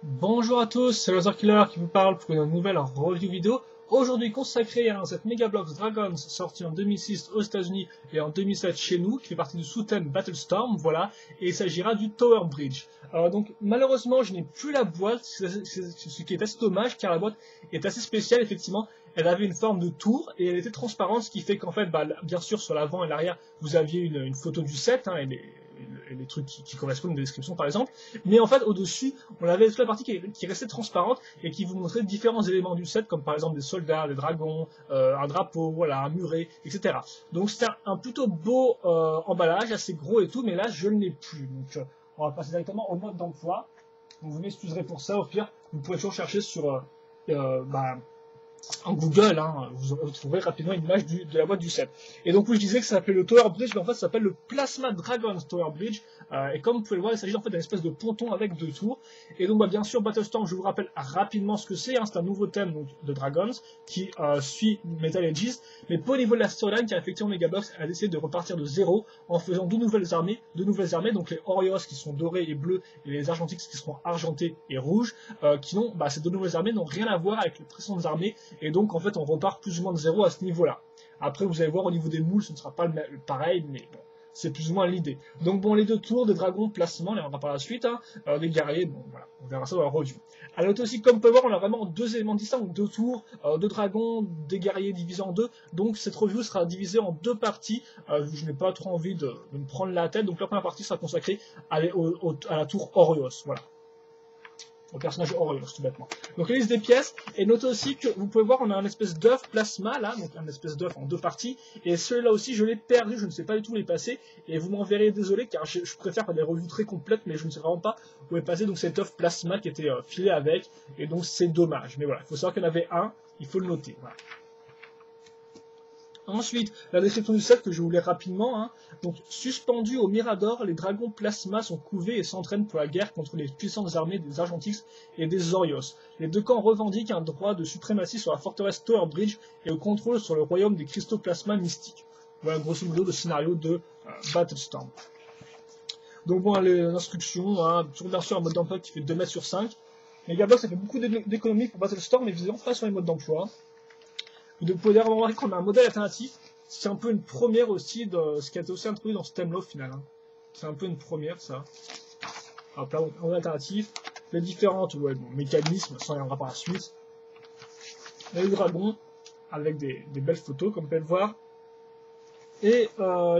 Bonjour à tous, c'est Laser Killer qui vous parle pour une nouvelle review vidéo. Aujourd'hui consacrée à cette Megablox Dragons sorti en 2006 aux États-Unis et en 2007 chez nous, qui fait partie du sous-thème Battlestorm, voilà, et il s'agira du Tower Bridge. Alors donc malheureusement je n'ai plus la boîte, ce qui est assez dommage car la boîte est assez spéciale effectivement. Elle avait une forme de tour et elle était transparente, ce qui fait qu'en fait, bien sûr sur l'avant et l'arrière vous aviez une photo du set, hein, et les trucs qui correspondent à la description par exemple, mais en fait au-dessus on avait toute la partie qui restait transparente et qui vous montrait différents éléments du set, comme par exemple des soldats, des dragons, un drapeau, voilà, un muret, etc. Donc c'était un plutôt beau emballage, assez gros et tout, mais là je ne l'ai plus. Donc on va passer directement au mode d'emploi. Vous m'excuserez pour ça, au pire, vous pouvez toujours chercher sur en Google, hein, vous trouverez rapidement une image de la boîte du set. Et donc oui, je disais que ça s'appelait le Tower Bridge, mais en fait ça s'appelle le Plasma Dragons Tower Bridge, et comme vous pouvez le voir, il s'agit en fait d'une espèce de ponton avec deux tours. Et donc bien sûr, Battlestorm, je vous rappelle rapidement ce que c'est, hein, c'est un nouveau thème donc, de Dragons, qui suit Metal Aegis, mais pas au niveau de la storyline, car effectivement Megablox a décidé de repartir de zéro, en faisant deux nouvelles armées, donc les Orios qui sont dorés et bleus, et les Argentix qui seront argentés et rouges, ces deux nouvelles armées n'ont rien à voir avec les précédentes armées, et donc en fait on repart plus ou moins de zéro à ce niveau-là. Après vous allez voir au niveau des moules, ce ne sera pas pareil, mais bon, c'est plus ou moins l'idée. Donc bon, les deux tours, des dragons, placement, on les verra par la suite, hein, des guerriers, bon voilà, on verra ça dans la review. Alors aussi, comme vous pouvez voir, on a vraiment deux éléments distincts, donc deux tours, deux dragons, des guerriers divisés en deux, donc cette review sera divisée en deux parties, je n'ai pas trop envie de me prendre la tête, donc la première partie sera consacrée à la tour Orios, voilà. Au personnage Orios, tout bêtement. Donc la liste des pièces, et notez aussi que vous pouvez voir, on a un espèce d'œuf plasma là, donc un espèce d'œuf en deux parties, et celui-là aussi je l'ai perdu, je ne sais pas du tout où il est passé, et vous m'en verrez désolé, car je préfère faire des revues très complètes, mais je ne sais vraiment pas où est passé donc cet œuf plasma qui était filé avec, et donc c'est dommage, mais voilà, il faut savoir qu'il y en avait un, il faut le noter, voilà. Ensuite, la description du set que je vous lis rapidement. Hein. Donc, suspendus au Mirador, les dragons plasma sont couvés et s'entraînent pour la guerre contre les puissantes armées des Argentix et des Orios. Les deux camps revendiquent un droit de suprématie sur la forteresse Tower Bridge et au contrôle sur le royaume des cristaux plasma mystiques. Voilà grosso modo le scénario de Battlestorm. Donc bon, l'instruction, hein, toujours bien sûr un mode d'emploi qui fait 2 mètres sur 5. Megablox ça fait beaucoup d'économies pour Battlestorm, mais visiblement pas sur les modes d'emploi. Vous pouvez d'ailleurs remarquer qu'on a un modèle alternatif, c'est un peu une première aussi de ce qui a été aussi introduit dans ce thème-là au final. Hein. C'est un peu une première ça. Hop là, un modèle alternatif, les différents mécanismes, ça on y reviendra par la suite. Les dragons, avec des belles photos comme vous pouvez le voir. Et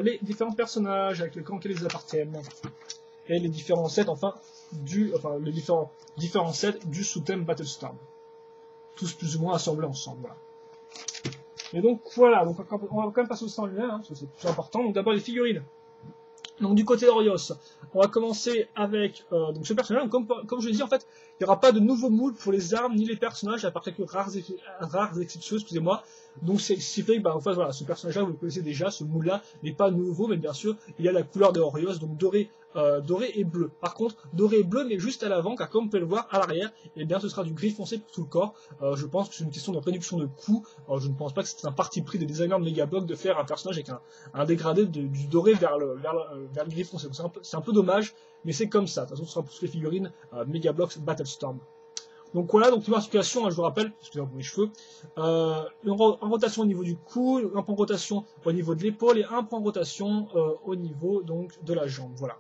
les différents personnages avec le camp qui les appartiennent. Et les différents sets, les différents sets du sous-thème Battlestorm. Tous plus ou moins assemblés ensemble, voilà. Et donc voilà, donc, on va quand même passer au sang lui-même, hein, parce que c'est plus important. Donc d'abord les figurines. Donc du côté d'Orios, on va commencer avec donc ce personnage. Comme je l'ai dit, en fait, il n'y aura pas de nouveaux moules pour les armes ni les personnages, à part quelques rares exceptions, excusez-moi. Donc c'est ce qui fait que en fait, voilà, ce personnage-là, vous le connaissez déjà, ce moule-là n'est pas nouveau, mais bien sûr, il y a la couleur de Orios, donc doré et bleu. Par contre, doré et bleu, mais juste à l'avant, car comme vous pouvez le voir, à l'arrière, eh bien, ce sera du gris foncé pour tout le corps. Je pense que c'est une question de réduction de coût. Je ne pense pas que c'est un parti pris des designers de Megablox de faire un personnage avec un dégradé du doré vers le gris foncé. C'est un peu dommage, mais c'est comme ça. De toute façon, ce sera pour toutes les figurines Megablox Battlestorm. Donc voilà, donc une articulation, hein, je vous rappelle, excusez-moi pour mes cheveux, en rotation au niveau du cou, un point de rotation au niveau de l'épaule et un point de rotation au niveau donc de la jambe. Voilà.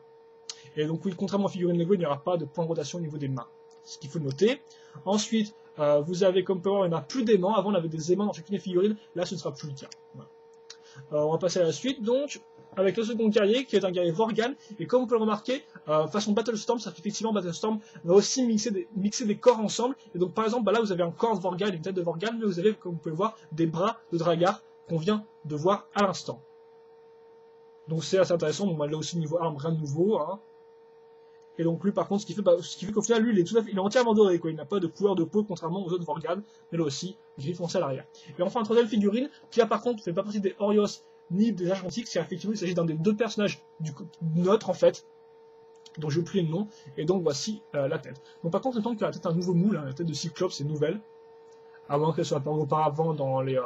Et donc oui, contrairement aux figurines Lego, il n'y aura pas de point de rotation au niveau des mains. Ce qu'il faut noter. Ensuite, vous avez comme power, il n'y en a plus d'aimants. Avant, on avait des aimants dans chacune des figurines. Là, ce ne sera plus le cas. Voilà. On va passer à la suite, donc, avec le second guerrier, qui est un guerrier Vorgan. Et comme vous pouvez le remarquer, façon Battlestorm, ça fait effectivement Battlestorm va aussi mixer des corps ensemble. Et donc, par exemple, là, vous avez un corps de Vorgan, une tête de Vorgan, mais vous avez, comme vous pouvez le voir, des bras de Dragar qu'on vient de voir à l'instant. Donc, c'est assez intéressant. Donc, là aussi, niveau arme, rien de nouveau. Hein. Et donc lui par contre, ce qui fait qu'au final, lui, il est entièrement doré, quoi. Il n'a pas de couleur de peau, contrairement aux autres Vorgan, mais là aussi, gris foncé à l'arrière. Et enfin, un troisième figurine, qui là par contre, ne fait pas partie des Orios, ni des Argentix, car effectivement, il s'agit d'un des deux personnages du nôtre, en fait, dont j'ai oublié le nom, et donc voici la tête. Donc par contre, il semble qu'il y a peut-être un nouveau moule, hein, la tête de Cyclope, c'est nouvelle. Avant qu'elle soit apparue auparavant dans les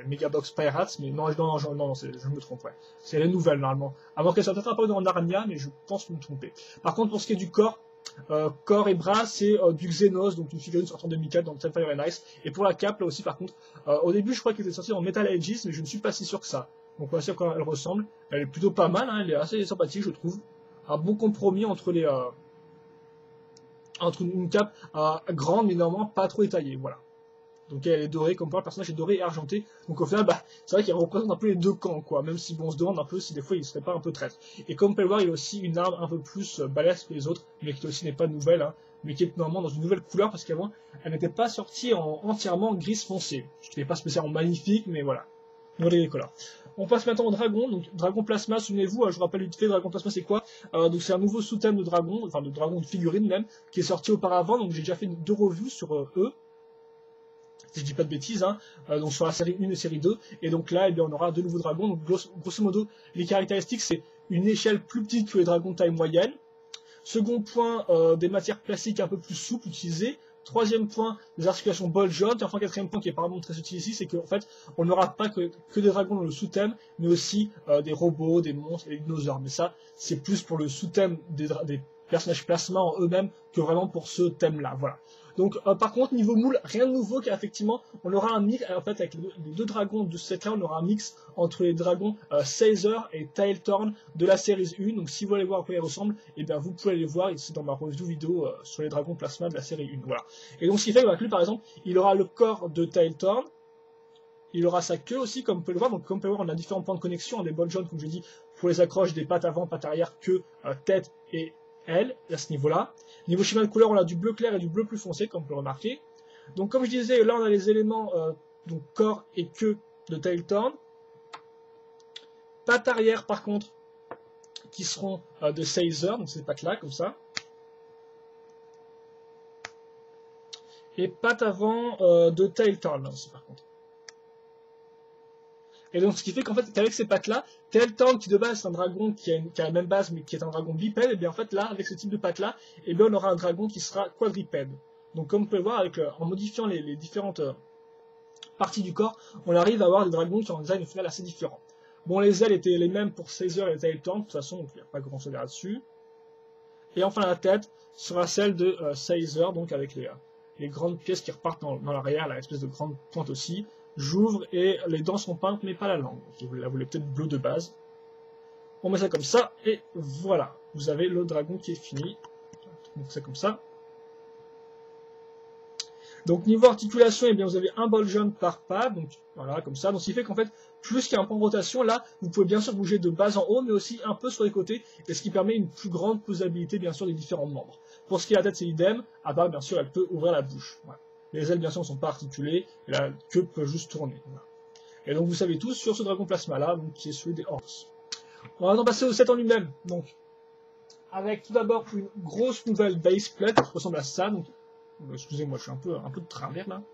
Megablox Pirates, mais non, je me trompe, ouais. C'est les nouvelles, normalement. Avant qu'elle soit peut-être apparue dans Narnia, mais je pense me tromper. Par contre, pour ce qui est du corps, corps et bras, c'est du Xenos, donc une figurine sortant de Mika dans Fire and Ice. Et pour la cape, là aussi, par contre, au début, je crois qu'elle était sortie en Metal Aegis, mais je ne suis pas si sûr que ça. Donc, on va voir comment elle ressemble. Elle est plutôt pas mal, hein, elle est assez sympathique, je trouve. Un bon compromis entre les entre une cape grande, mais normalement pas trop étayée, voilà. Donc elle est dorée, comme quoi le personnage est doré et argenté. Donc au final, c'est vrai qu'il représente un peu les deux camps, quoi. Même si on se demande un peu si des fois il serait pas un peu traître. Et comme on peut le voir, il a aussi une arme un peu plus balèze que les autres, mais qui aussi n'est pas nouvelle, hein, mais qui est normalement dans une nouvelle couleur, parce qu'avant, elle n'était pas sortie entièrement grise foncé. Ce qui n'est pas spécialement magnifique, mais voilà. Nouvelle couleur. On passe maintenant au dragon. Donc dragon plasma, souvenez-vous, je vous rappelle vite fait, dragon plasma c'est quoi? Donc c'est un nouveau sous-thème de dragon, enfin de dragon de figurine même, qui est sorti auparavant. Donc j'ai déjà fait 2 reviews sur eux. Si je dis pas de bêtises, hein, donc sur la série 1 et série 2, et donc là, eh bien, on aura de nouveaux dragons. Donc grosso modo, les caractéristiques, c'est une échelle plus petite que les dragons de taille moyenne. Second point, des matières plastiques un peu plus souples utilisées. Troisième point, des articulations ball joint. Et enfin, quatrième point qui est apparemment très utile ici, c'est qu'en fait, on n'aura pas que des dragons dans le sous-thème, mais aussi des robots, des monstres et des dinosaures. Mais ça, c'est plus pour le sous-thème des personnages plasma en eux-mêmes que vraiment pour ce thème-là. Voilà. Donc par contre niveau moule, rien de nouveau car effectivement on aura un mix, en fait avec les deux dragons de ce set là on aura un mix entre les dragons Caesar et Tailtorn de la série 1, donc si vous voulez voir à quoi ils ressemblent, et bien vous pouvez les voir ici dans ma review vidéo sur les dragons plasma de la série 1, voilà. Et donc ce qui fait que lui par exemple, il aura le corps de Tailtorn, il aura sa queue aussi comme vous pouvez le voir, donc comme vous pouvez le voir on a différents points de connexion, des ball joints comme je dis pour les accroches des pattes avant, pattes arrière, queue, tête et elle, à ce niveau-là. Niveau schéma de couleur, on a du bleu clair et du bleu plus foncé, comme on peut le remarquer. Donc comme je disais, là on a les éléments donc corps et queue de Tailtorn. Pattes arrière par contre, qui seront de Caesar, donc ces pattes-là, comme ça. Et pattes avant de Tailtorn, aussi par contre. Et donc ce qui fait qu'en fait, qu'avec ces pattes-là, Tailtorn, qui de base est un dragon qui a la même base, mais qui est un dragon bipède, et bien en fait là, avec ce type de pattes-là, et bien on aura un dragon qui sera quadripède. Donc comme vous pouvez voir, en modifiant les différentes parties du corps, on arrive à avoir des dragons qui ont un design au final assez différent. Bon, les ailes étaient les mêmes pour Caesar et Tailtorn, de toute façon, il n'y a pas grand chose là-dessus. Et enfin la tête sera celle de Caesar, donc avec les grandes pièces qui repartent dans l'arrière, la espèce de grande pointe aussi. J'ouvre et les dents sont peintes mais pas la langue. Si vous la voulez peut-être bleu de base. On met ça comme ça et voilà. Vous avez le dragon qui est fini. Donc c'est comme ça. Donc niveau articulation, eh bien, vous avez un ball joint par pas. Donc voilà, comme ça. Donc ce qui fait qu'en fait, plus qu'il y a un point de rotation, là, vous pouvez bien sûr bouger de bas en haut, mais aussi un peu sur les côtés. Et ce qui permet une plus grande posabilité bien sûr des différents membres. Pour ce qui est de la tête, c'est idem. À part bien sûr, elle peut ouvrir la bouche. Voilà. Les ailes, bien sûr, ne sont pas articulées, et la queue peut juste tourner. Voilà. Et donc, vous savez tous sur ce dragon plasma-là, qui est celui des Horse. On va maintenant passer au set en lui-même. Donc, avec tout d'abord une grosse nouvelle base plate qui ressemble à ça. Donc, excusez-moi, je suis un peu de travers là.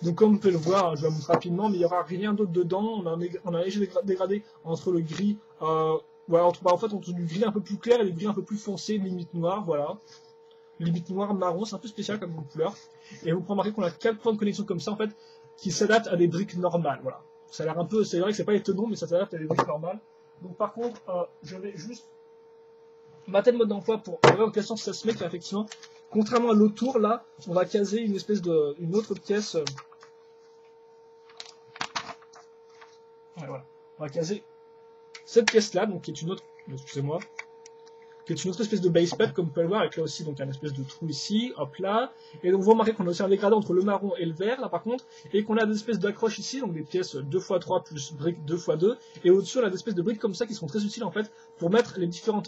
Donc, comme vous pouvez le voir, je vais vous montrer rapidement, mais il n'y aura rien d'autre dedans. On a un léger dégradé entre le gris, voilà, entre du gris un peu plus clair et du gris un peu plus foncé, limite noir, voilà. Limite noir marron, c'est un peu spécial comme couleur. Et vous remarquez qu'on a 4 points de connexion comme ça en fait, qui s'adaptent à des briques normales. Voilà. Ça a l'air un peu, c'est vrai que c'est pas étonnant, mais ça s'adapte à des briques normales. Donc par contre, je vais juste mater le mode d'emploi pour voir en question si ça se met, car effectivement, contrairement à l'autre tour, là, on va caser une autre pièce. Voilà. On va caser cette pièce-là, donc qui est une autre, excusez-moi, qui est une autre espèce de base plate, comme vous pouvez le voir, avec là aussi donc un espèce de trou ici, hop là, et donc vous remarquez qu'on a aussi un dégradé entre le marron et le vert, là par contre, et qu'on a des espèces d'accroches ici, donc des pièces 2x3 plus briques 2x2, et au-dessus on a des espèces de briques comme ça qui sont très utiles en fait, pour mettre les différents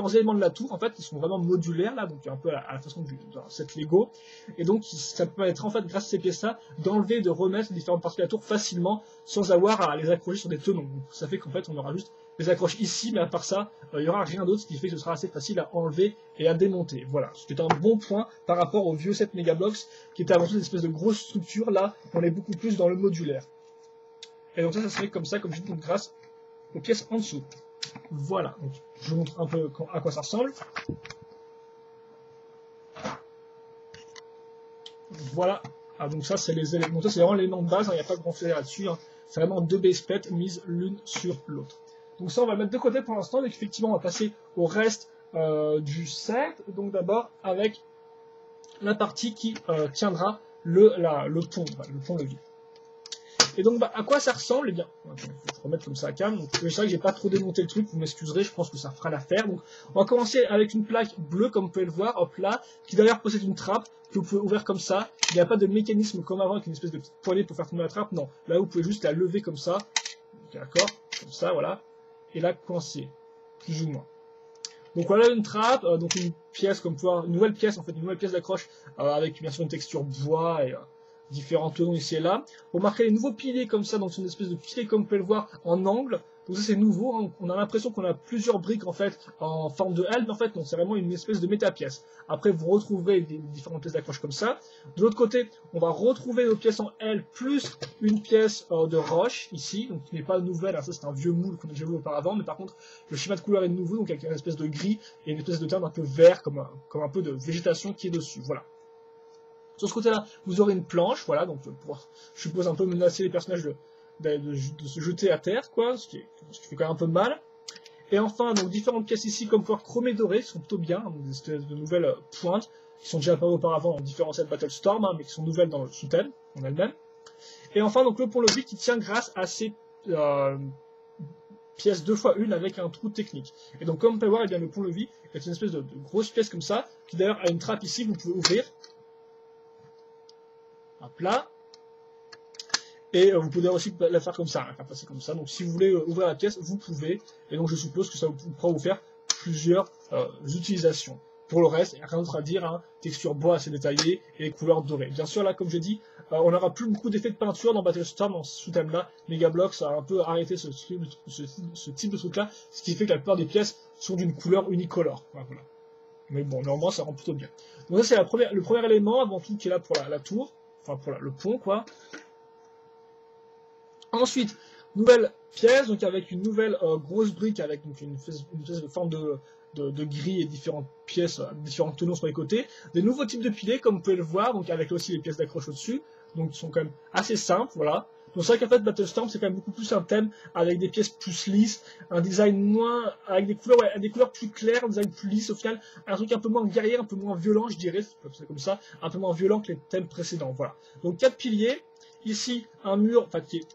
éléments de la tour, en fait, qui sont vraiment modulaires là, donc un peu à la façon de cette Lego, et donc ça permettra en fait, grâce à ces pièces-là, d'enlever et de remettre les différentes parties de la tour facilement, sans avoir à les accrocher sur des tenons. Donc ça fait qu'en fait on aura juste les accroches ici, mais à part ça, il n'y aura rien d'autre, ce qui fait que ce sera assez facile à enlever et à démonter. Voilà, c'était un bon point par rapport au vieux set Megablox, qui était avant tout une espèce de grosse structure. Là, on est beaucoup plus dans le modulaire. Et donc ça se fait comme ça, comme je dis, grâce aux pièces en dessous. Voilà, donc je vous montre un peu à quoi ça ressemble. Voilà, donc ça c'est les éléments, ça c'est vraiment l'élément de base, il n'y a pas grand chose là-dessus. C'est vraiment 2 base plates mises l'une sur l'autre. Donc ça, on va le mettre de côté pour l'instant, et effectivement, on va passer au reste du set, donc d'abord avec la partie qui tiendra le pont-levis. Et donc, à quoi ça ressemble? Eh bien, je vais remettre comme ça à cam. Donc, c'est vrai que j'ai pas trop démonté le truc, vous m'excuserez, je pense que ça fera l'affaire. Donc, on va commencer avec une plaque bleue, comme vous pouvez le voir, hop là, qui d'ailleurs possède une trappe que vous pouvez ouvrir comme ça. Il n'y a pas de mécanisme comme avant avec une espèce de petite poignée pour faire tomber la trappe. Non, là, vous pouvez juste la lever comme ça. D'accord? Comme ça, voilà. Et la coincer, plus ou moins. Donc voilà une trappe, donc une pièce comme pouvoir, une nouvelle pièce en fait, une nouvelle pièce d'accroche avec bien sûr une texture bois et différents tenons ici et là. Vous remarquez les nouveaux piliers comme ça, donc c'est une espèce de pilier comme vous pouvez le voir en angle. Donc ça c'est nouveau, hein. On a l'impression qu'on a plusieurs briques en fait en forme de L, mais en fait non, c'est vraiment une espèce de méta-pièce. Après vous retrouverez des différentes pièces d'accroche comme ça. De l'autre côté, on va retrouver nos pièces en L plus une pièce de roche ici, donc qui n'est pas nouvelle, alors ça c'est un vieux moule qu'on a déjà vu auparavant, mais par contre le schéma de couleur est nouveau, donc avec une espèce de gris et une espèce de teinte un peu vert comme un peu de végétation qui est dessus, voilà. Sur ce côté-là, vous aurez une planche, voilà, donc pour, je suppose, un peu menacer les personnages de se jeter à terre, quoi, ce qui fait quand même un peu mal. Et enfin, donc différentes pièces ici, comme pouvoir chromé doré, qui sont plutôt bien, donc des espèces de nouvelles pointes, qui sont déjà apparues auparavant dans différents sets Battlestorm, hein, mais qui sont nouvelles dans le sous-thème, en elle-même. Et enfin, donc le pont-levis qui tient grâce à ces pièces 2x1 avec un trou technique. Et donc, comme vous pouvez voir, eh bien, le pont-levis est une espèce de grosse pièce comme ça, qui d'ailleurs a une trappe ici, vous pouvez ouvrir. Hop là. Et vous pouvez aussi la faire comme ça, la faire passer comme ça. Donc si vous voulez ouvrir la pièce, vous pouvez. Et donc je suppose que ça pourra vous faire plusieurs utilisations. Pour le reste, il n'y a rien d'autre à dire, hein. Texture bois assez détaillée et les couleurs dorées. Bien sûr, là, comme j'ai dit, on n'aura plus beaucoup d'effets de peinture dans Battlestorm, dans ce thème-là. Megablox a un peu arrêté ce type de truc-là, ce qui fait que la plupart des pièces sont d'une couleur unicolore. Voilà. Mais bon, normalement, ça rend plutôt bien. Donc ça, c'est le premier élément, avant tout, qui est là pour la tour. Enfin, pour le pont, quoi. Ensuite, nouvelle pièce, donc avec une nouvelle grosse brique, avec donc, une espèce de forme de grille et différentes pièces, différents tenons sur les côtés. Des nouveaux types de piliers, comme vous pouvez le voir, donc avec aussi les pièces d'accroche au-dessus. Donc, qui sont quand même assez simples, voilà. Donc, c'est vrai qu'en fait, Battlestorm, c'est quand même beaucoup plus un thème avec des pièces plus lisses, un design moins, avec des couleurs plus claires, un design plus lisse au final, un truc un peu moins guerrier, un peu moins violent, je dirais, c'est comme ça, un peu moins violent que les thèmes précédents, voilà. Donc, 4 piliers. Ici, un mur, enfin, qui est,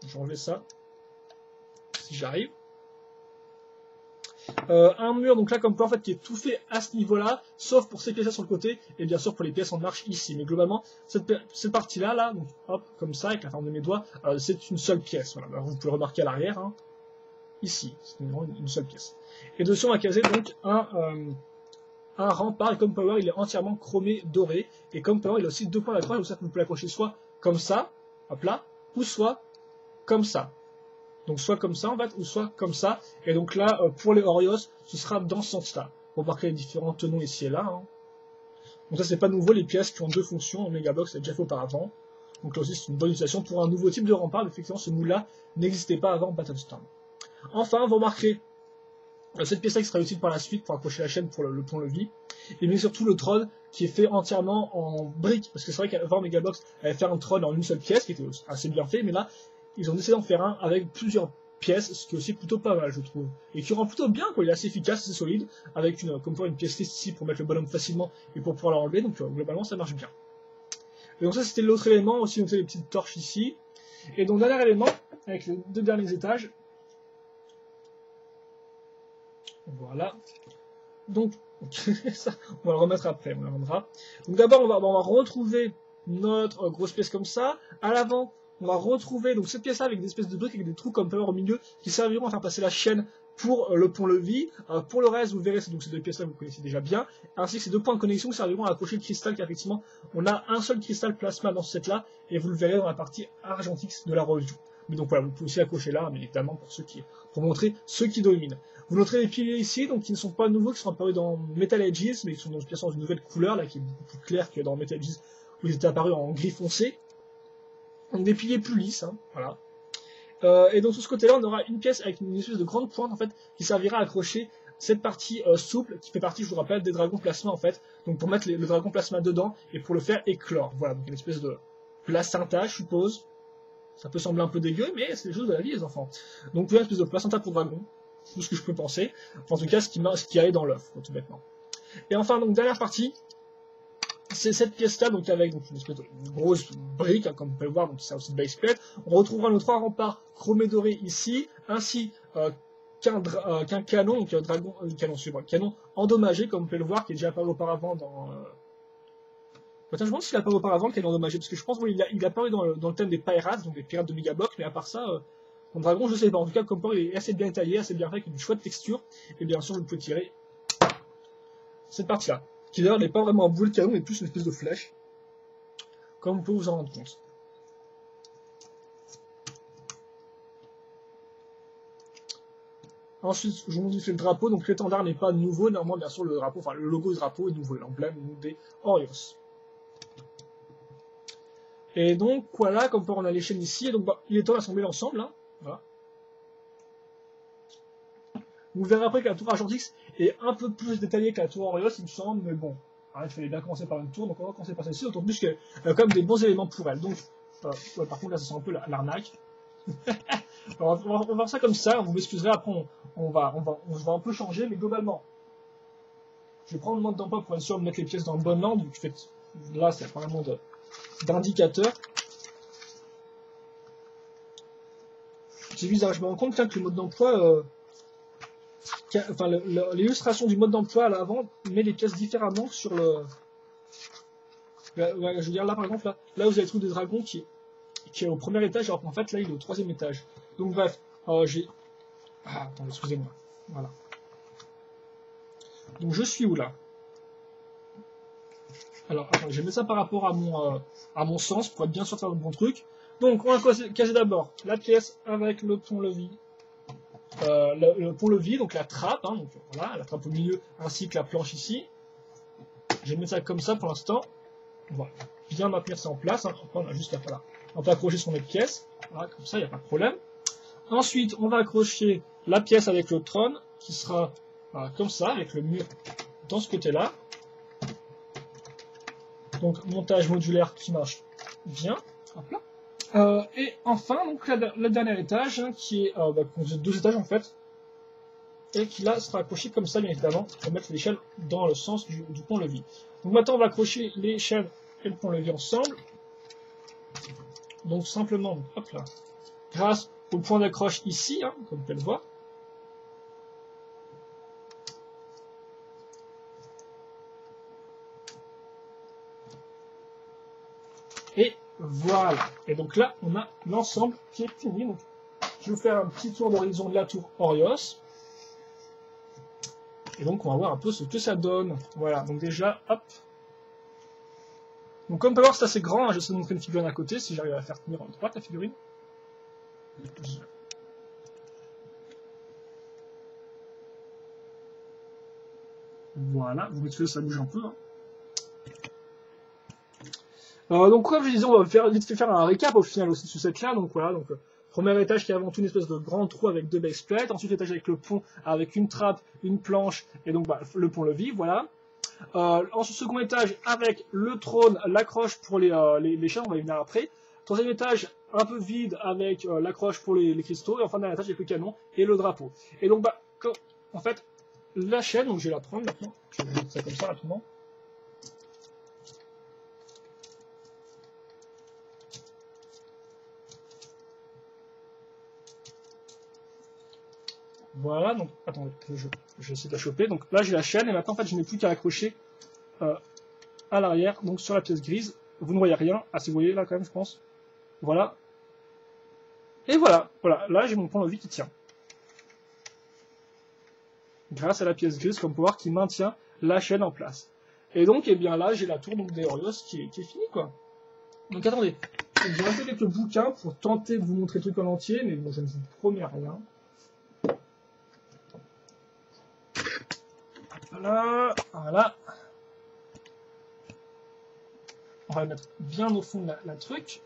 je vais enlever ça, si j'arrive. Un mur, donc là, comme quoi, en fait, qui est tout fait à ce niveau-là, sauf pour ces pièces-là sur le côté, et bien sûr pour les pièces en marche ici. Mais globalement, cette partie-là, là, donc hop, comme ça, avec la forme de mes doigts, c'est une seule pièce. Voilà. Alors, vous pouvez le remarquer à l'arrière, hein. Ici, c'est une seule pièce. Et dessus, on va caser donc un rempart, et comme power, il est entièrement chromé doré, et comme power, il a aussi deux points d'accroche, donc ça, vous pouvez l'accrocher soit comme ça, hop là, ou soit comme ça. Donc soit comme ça en fait, ou soit comme ça. Et donc là, pour les Orios, ce sera dans ce sens-là. On va marquer les différents tenons ici et là. Hein. Donc ça, c'est pas nouveau, les pièces qui ont deux fonctions en Megablox, c'est déjà fait auparavant. Donc là aussi, c'est une bonne utilisation pour un nouveau type de rempart. Effectivement, ce moule-là n'existait pas avant Battlestorm. Enfin, vous remarquerez cette pièce-là qui sera utile par la suite pour accrocher la chaîne pour le pont-levis. Et bien surtout le trône qui est fait entièrement en briques. Parce que c'est vrai qu'avant Megablox avait fait un trône en une seule pièce, qui était assez bien fait, mais là, ils ont décidé d'en faire un avec plusieurs pièces, ce qui est aussi plutôt pas mal, je trouve. Et qui rend plutôt bien, quoi. Il est assez efficace, assez solide, avec une pièce lisse ici pour mettre le bonhomme facilement et pour pouvoir l'enlever, donc globalement ça marche bien. Et donc ça c'était l'autre élément, aussi noter les petites torches ici. Et donc dernier élément, avec les deux derniers étages. Voilà. Donc, ça, on va le remettre après, on le rendra. Donc d'abord on va retrouver notre grosse pièce comme ça. À l'avant, on va retrouver donc cette pièce-là avec des espèces de briques avec des trous comme power au milieu qui serviront à faire passer la chaîne pour le pont-levis. Pour le reste, vous verrez, donc ces deux pièces-là vous connaissez déjà bien, ainsi que ces deux points de connexion qui serviront à accrocher le cristal, car effectivement, on a un seul cristal plasma dans ce set-là, et vous le verrez dans la partie argentix de la review. Mais donc voilà, vous pouvez aussi accrocher là, mais évidemment pour montrer ceux qui dominent. Vous noterez les piliers ici, donc qui ne sont pas nouveaux, qui sont apparus dans Metal Ages, mais qui sont dans une nouvelle couleur, là, qui est beaucoup plus claire que dans Metal Ages, où ils étaient apparus en gris foncé. Donc des piliers plus lisses, hein, voilà. Et donc sur ce côté-là, on aura une pièce avec une espèce de grande pointe en fait, qui servira à accrocher cette partie souple, qui fait partie, je vous rappelle, des dragons plasma en fait. Donc pour mettre le dragon plasma dedans et pour le faire éclore. Voilà, donc une espèce de placenta, je suppose. Ça peut sembler un peu dégueu, mais c'est les choses de la vie, les enfants. Donc une espèce de placenta pour dragon. tout ce que je peux penser. En tout cas, ce qui allait dans l'œuf, tout bêtement. Et enfin, donc, dernière partie, c'est cette pièce-là, donc avec donc, une espèce de grosse brique, hein, comme vous pouvez le voir, donc c'est aussi de base plate. On retrouvera nos 3 remparts chromés dorés ici, ainsi qu'un canon, donc canon endommagé, comme vous pouvez le voir, qui est déjà apparu auparavant dans... Attends, je me demande s'il a apparu auparavant, qu'il est endommagé, parce que je pense qu'il a apparu dans le thème des pirates, donc des pirates de Megablock, mais à part ça, mon dragon, je sais pas. En tout cas, comme il est assez bien taillé, assez bien fait, avec une chouette texture, et bien sûr, vous pouvez tirer cette partie-là, qui d'ailleurs n'est pas vraiment un boulet de canon, mais plus une espèce de flèche, comme vous pouvez vous en rendre compte. Ensuite, je vous modifie le drapeau, donc l'étendard n'est pas nouveau, néanmoins, bien sûr, le drapeau, enfin, le logo du drapeau est nouveau, l'emblème des Orios. Et donc, voilà, comme on a les chaînes ici, et donc, bah, il est temps d'assembler l'ensemble, hein, voilà. Vous verrez après que la tour Argentix est un peu plus détaillée que la tour Orios, il me semble, mais bon, il fallait bien commencer par une tour, donc on va commencer par celle-ci, d'autant plus qu'elle a quand même des bons éléments pour elle. Donc, ouais, par contre, là, ça sent un peu l'arnaque. on va voir ça comme ça, vous m'excuserez, après, on va un peu changer, mais globalement, je vais prendre le mode d'emploi pour être sûr de mettre les pièces dans le bon ordre, donc là, c'est pas vraiment d'indicateur. C'est bizarre, je me rends compte que le mode d'emploi, enfin, l'illustration du mode d'emploi à l'avant met les pièces différemment sur le... je veux dire, là, par exemple, là vous avez le truc des dragons qui est au premier étage, alors qu'en fait, là, il est au 3e étage. Donc, bref, j'ai... Ah, attendez, excusez-moi. Voilà. Donc, je suis où, là? Alors, attendez, je vais mettre ça par rapport à mon sens, pour être bien sûr de faire le bon truc. Donc, on va caser d'abord la pièce avec le pont-levis. Le pont-levis, donc la trappe, hein, donc voilà, la trappe au milieu, ainsi que la planche ici. Je vais mettre ça comme ça pour l'instant. On va bien maintenir ça en place. Hein. Après, on a juste à voilà. On peut accrocher sur notre pièce. Voilà, comme ça, il n'y a pas de problème. Ensuite, on va accrocher la pièce avec le trône, qui sera voilà, comme ça, avec le mur dans ce côté-là. Donc, montage modulaire qui marche bien. Hop là. Et enfin, donc le dernier étage, hein, qui est 2 étages en fait, et qui là sera accroché comme ça, bien évidemment, pour mettre l'échelle dans le sens du pont-levis. Donc maintenant, on va accrocher l'échelle et le pont-levis ensemble. Donc simplement, hop là, grâce au point d'accroche ici, hein, comme vous pouvez le voir. Et voilà. Et donc là, on a l'ensemble qui est fini. Donc, je vais vous faire un petit tour d'horizon de la tour Orios. Et donc, on va voir un peu ce que ça donne. Voilà. Donc déjà, hop. Donc comme on peut voir, c'est assez grand. Hein. Je vais vous montrer une figurine à côté, si j'arrive à la faire tenir en droite, la figurine. Voilà. Vous m'excusez, ça bouge un peu. Hein. Donc comme je disais, on va vite fait faire un récap au final aussi sur cette là. Donc voilà, donc premier étage qui est avant tout une espèce de grand trou avec 2 base plates, ensuite l'étage avec le pont avec une trappe, une planche et donc bah, le pont-levis, voilà. Ensuite second étage avec le trône, l'accroche pour les chaînes, on va y venir après. Troisième étage un peu vide avec l'accroche pour les cristaux et enfin dernier étage avec le canon et le drapeau. Et donc bah en fait la chaîne, donc je vais la prendre maintenant, je vais mettre ça comme ça rapidement. Voilà, donc attendez, je vais essayer de la choper. Donc là j'ai la chaîne et maintenant en fait je n'ai plus qu'à l'accrocher à l'arrière, donc sur la pièce grise. Vous ne voyez rien. Ah si vous voyez là quand même je pense. Voilà. Et voilà, là j'ai mon pont-levis qui tient. Grâce à la pièce grise, comme vous pouvez voir, qui maintient la chaîne en place. Et donc, eh bien là, j'ai la tour donc, des Orios qui est finie, quoi. Donc attendez, j'ai rajouté quelques bouquins pour tenter de vous montrer le truc en entier, mais bon, je ne vous promets rien. Voilà. On va le mettre bien au fond de la truc.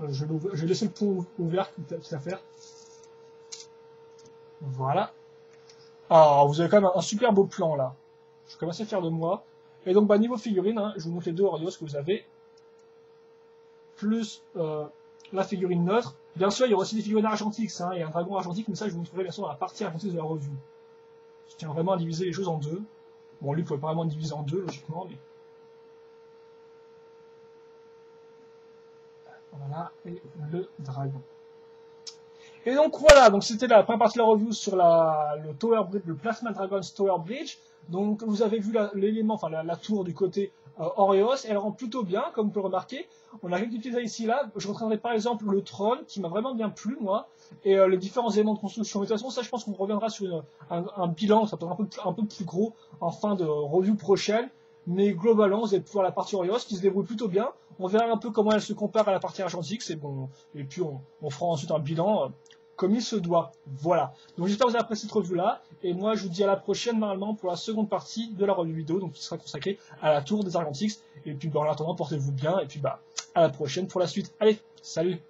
Je vais laisser le pont ouvert, quitte à faire. Voilà. Ah, vous avez quand même un super beau plan là. Je suis quand même assez fier de moi. Et donc, bah, niveau figurine, hein, je vous montre les 2 Orios que vous avez. Plus la figurine neutre. Bien sûr, il y aura aussi des figurines argentix, hein, et un dragon argentique, mais ça je vous montrerai bien sûr dans la partie argentix de la revue. Je tiens vraiment à diviser les choses en deux. Bon, lui, il ne pouvait pas vraiment diviser en deux, logiquement, mais... Voilà, et le dragon. Et donc voilà, donc c'était la première partie de la review sur le Tower Bridge, le Plasma Dragon's Tower Bridge. Donc vous avez vu l'élément, enfin la tour du côté Oreos, elle rend plutôt bien, comme vous pouvez le remarquer. On a quelques petits ici là. Je reprendrai par exemple le trône, qui m'a vraiment bien plu, moi, et les différents éléments de construction. De toute façon, ça je pense qu'on reviendra sur un bilan, ça peut être un peu plus gros en fin de review prochaine. Mais globalement, vous allez pouvoir la partie Oreos qui se débrouille plutôt bien. On verra un peu comment elle se compare à la partie argentix, et bon, et puis on fera ensuite un bilan comme il se doit. Voilà. Donc j'espère que vous avez apprécié cette revue-là. Et moi, je vous dis à la prochaine, normalement, pour la seconde partie de la revue vidéo, donc qui sera consacrée à la tour des Argentix. Et puis, en attendant, portez-vous bien. Et puis, à la prochaine pour la suite. Allez, salut!